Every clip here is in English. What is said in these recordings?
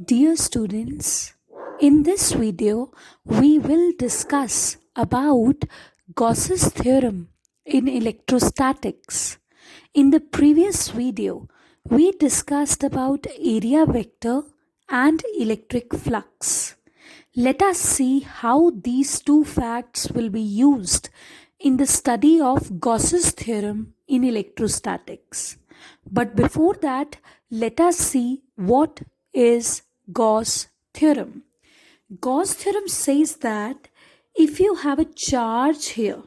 Dear students, in this video we will discuss about Gauss's theorem in electrostatics. In the previous video, we discussed about area vector and electric flux. Let us see how these two facts will be used in the study of Gauss's theorem in electrostatics. But before that, let us see what is Gauss theorem. Gauss theorem says that if you have a charge here,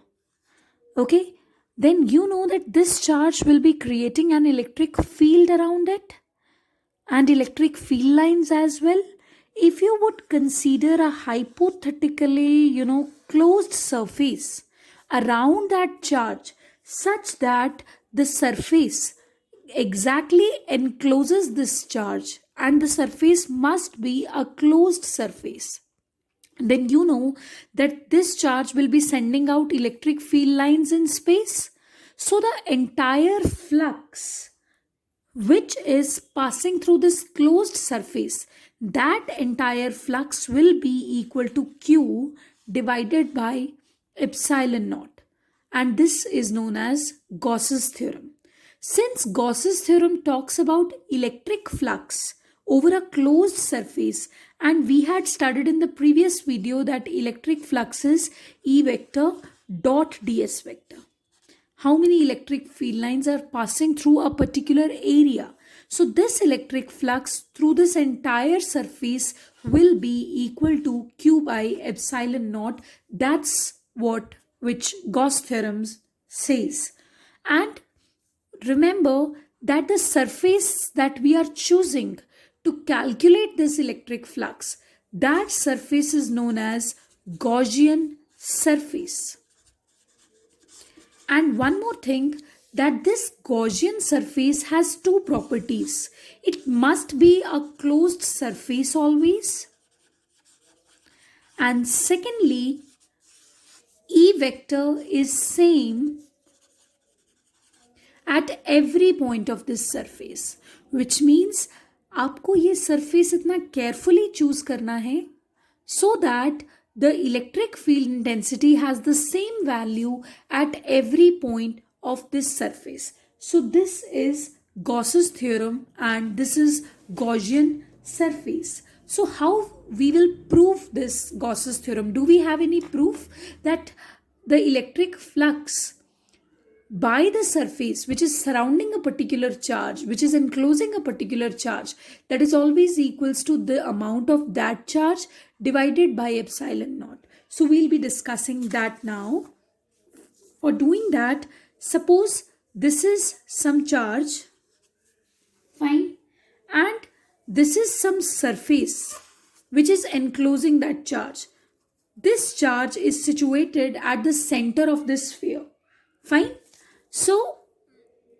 okay, then you know that this charge will be creating an electric field around it and electric field lines as well. If you would consider a hypothetically, closed surface around that charge such that the surface exactly encloses this charge and the surface must be a closed surface, then you know that this charge will be sending out electric field lines in space. So the entire flux which is passing through this closed surface, that entire flux will be equal to Q divided by epsilon naught. And this is known as Gauss's theorem. Since Gauss's theorem talks about electric flux over a closed surface, and we had studied in the previous video that electric flux is E vector dot ds vector. How many electric field lines are passing through a particular area. So this electric flux through this entire surface will be equal to Q by epsilon naught. That's what which Gauss theorem says. And remember that the surface that we are choosing to calculate this electric flux, that surface is known as Gaussian surface. And one more thing, that this Gaussian surface has two properties. It must be a closed surface always. And secondly, E vector is same at every point of this surface. Which means आपको ये surface इतना carefully choose करना है so that the electric field intensity has the same value at every point of this surface. So this is Gauss's theorem and this is Gaussian surface. So how we will prove this Gauss's theorem? Do we have any proof that the electric flux by the surface which is surrounding a particular charge, which is enclosing a particular charge, that is always equals to the amount of that charge divided by epsilon naught. So we'll be discussing that now. For doing that, suppose this is some charge, fine, and this is some surface which is enclosing that charge. This charge is situated at the center of this sphere, fine. So,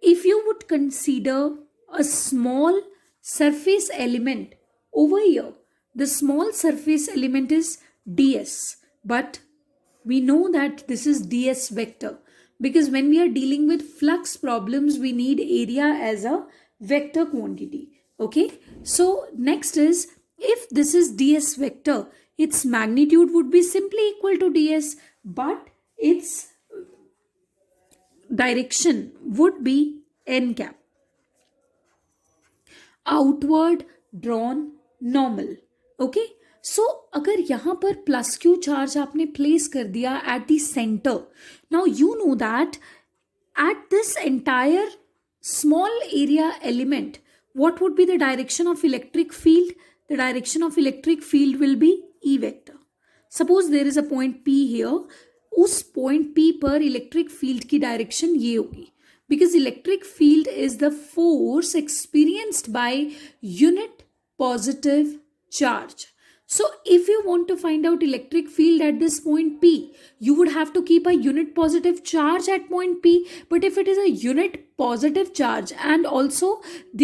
if you would consider a small surface element over here, the small surface element is ds, but we know that this is ds vector because when we are dealing with flux problems, we need area as a vector quantity. Okay, so next is if this is ds vector, its magnitude would be simply equal to ds, but its direction would be n cap, outward drawn normal. Okay, so अगर यहाँ पर plus Q charge आपने place कर दिया at the center, now you know that at this entire small area element, what would be the direction of electric field? The direction of electric field will be E vector. Suppose there is a point P here, उस point P पर electric field की direction ये होगी because electric field is the force experienced by unit positive charge. So if you want to find out electric field at this point P, you would have to keep a unit positive charge at point P. But if it is a unit positive charge and also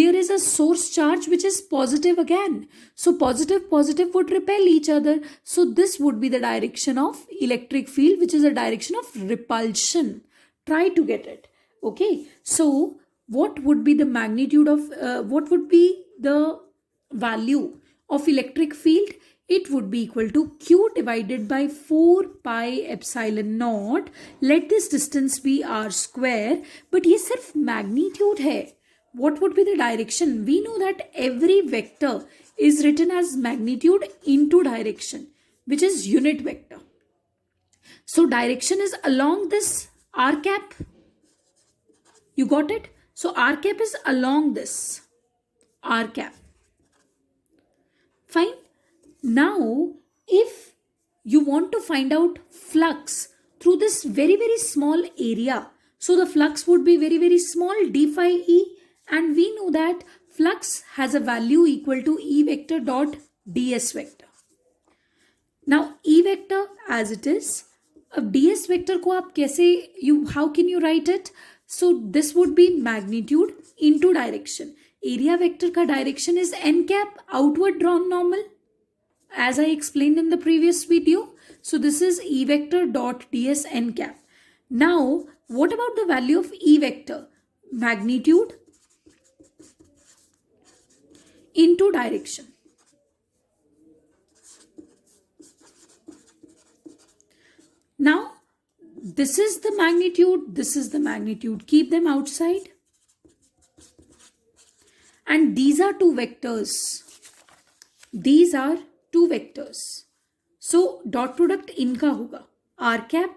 there is a source charge which is positive again, so positive would repel each other. So this would be the direction of electric field, which is a direction of repulsion. Try to get it. Okay. So what would be the magnitude of, what would be the value of electric field, it would be equal to q divided by 4 pi epsilon naught. Let this distance be r square. But ये सिर्फ magnitude है. What would be the direction? We know that every vector is written as magnitude into direction, which is unit vector. So direction is along this r cap. You got it? So r cap is along this r cap. Fine. Now, if you want to find out flux through this very, very small area, so the flux would be very, very small, d phi e, and we know that flux has a value equal to E vector dot ds vector. Now, E vector as it is, अब ds vector को आप कैसे, how can you write it? So this would be magnitude into direction. Area vector का direction is n cap, outward drawn normal, as I explained in the previous video. So this is E vector dot ds n cap. Now, what about the value of E vector? Magnitude into direction. Now, this is the magnitude, this is the magnitude. Keep them outside. And these are two vectors. These are two vectors. So, dot product इनका होगा r cap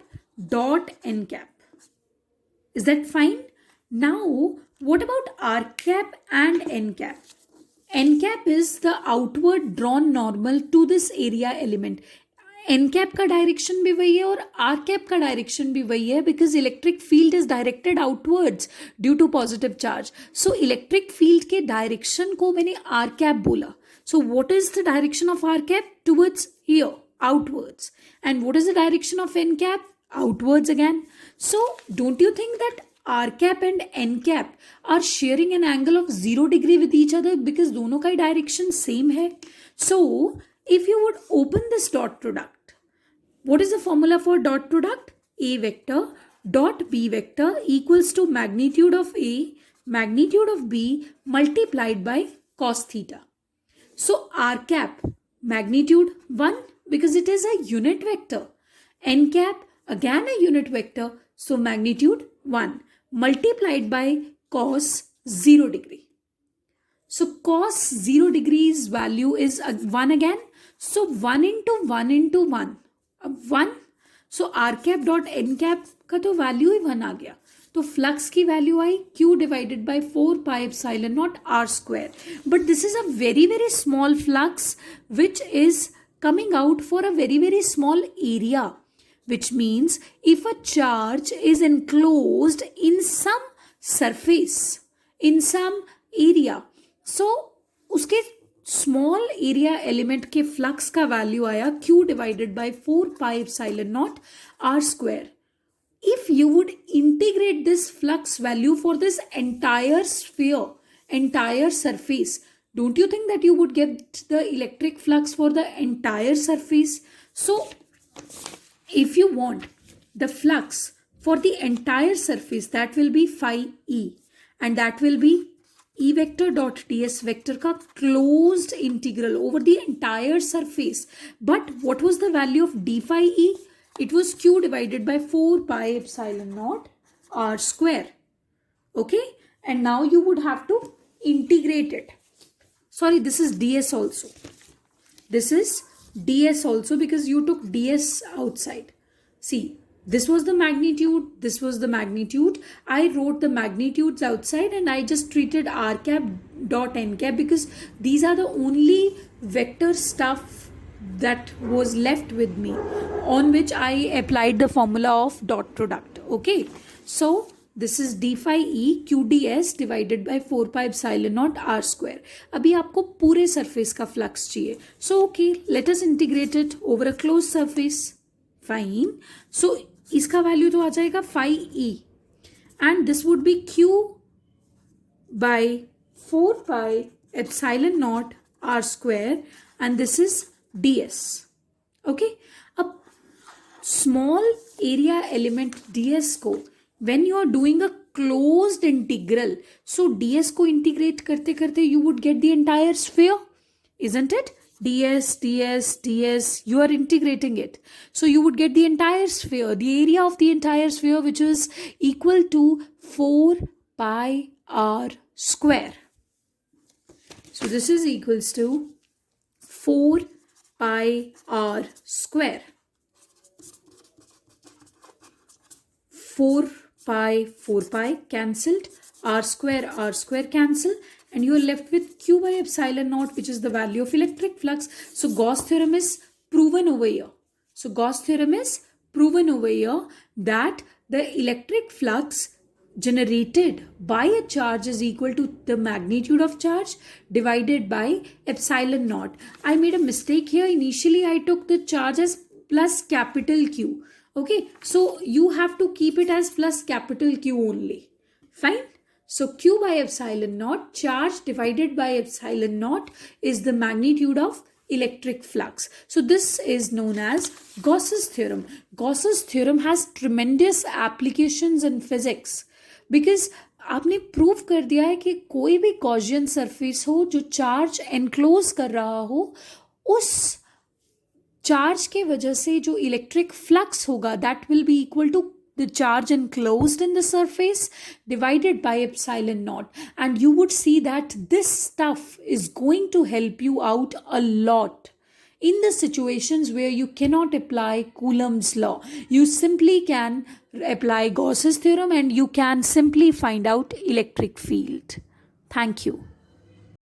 dot n cap. Is that fine? Now, what about r cap and n cap? N cap is the outward drawn normal to this area element. N cap का direction भी वही है और R cap का direction भी वही है, because electric field is directed outwards due to positive charge. So electric field के डायरेक्शन को मैंने R cap बोला. So what is the direction of R cap? Towards here, outwards. And what is the direction of N cap? Outwards again. So don't you think that R cap and N cap are sharing an angle of 0 degree with each other, because दोनों का direction same है? So if you would open this dot product, what is the formula for dot product? A vector dot B vector equals to magnitude of A, magnitude of B multiplied by cos theta. So R cap, magnitude 1, because it is a unit vector. N cap, again a unit vector, so magnitude 1 multiplied by cos 0 degree. So cos 0 degrees value is 1 again. So 1 into 1 into 1. 1. So r cap dot n cap का तो value ही 1 आ गया. तो flux की value I q divided by 4 pi epsilon not r square. But this is a very, very small flux which is coming out for a very, very small area. Which means if a charge is enclosed in some surface, in some area, so उसके small area element के flux का value आया q divided by 4 pi epsilon not r square. If you would integrate this flux value for this entire sphere, entire surface, don't you think that you would get the electric flux for the entire surface? So if you want the flux for the entire surface, that will be phi e, and that will be E vector dot ds vector का closed integral over the entire surface. But what was the value of d phi e? It was q divided by 4 pi epsilon naught r square. Okay, and now you would have to integrate it. Sorry, this is ds also. This is ds also because you took ds outside. See, this was the magnitude, this was the magnitude. I wrote the magnitudes outside and I just treated r cap dot n cap because these are the only vector stuff that was left with me on which I applied the formula of dot product. Okay, so this is d phi e q ds divided by 4 pi epsilon naught r square. अभी आपको पूरे surface का flux चाहिए. So okay, let us integrate it over a closed surface. Fine. So इसका value तो आ जाएगा phi e and this would be q by 4 pi epsilon naught r square and this is ds. Okay. अब small area element ds को when you are doing a closed integral, so ds को integrate करते करते you would get the entire sphere. isn't it? ds, you are integrating it. So you would get the entire sphere, the area of the entire sphere, which is equal to 4 pi r square. So this is equals to 4 pi r square. 4 pi cancelled, r square cancel, and you are left with q by epsilon naught, which is the value of electric flux. So Gauss theorem is proven over here. So Gauss theorem is proven over here that the electric flux generated by a charge is equal to the magnitude of charge divided by epsilon naught. I made a mistake here. Initially I took the charge as plus capital Q. Okay, so you have to keep it as plus capital Q only. Fine. So Q by epsilon naught, charge divided by epsilon naught, is the magnitude of electric flux. So this is known as Gauss's theorem. Gauss's theorem has tremendous applications in physics because आपने prove कर दिया है कि कोई भी Gaussian surface हो जो charge enclose कर रहा हो, उस चार्ज के वजह से जो इलेक्ट्रिक फ्लक्स होगा that will be equal to the charge enclosed in the surface divided by epsilon naught, and you would see that this stuff is going to help you out a lot in the situations where you cannot apply Coulomb's law. You simply can apply Gauss's theorem and you can simply find out electric field. Thank you.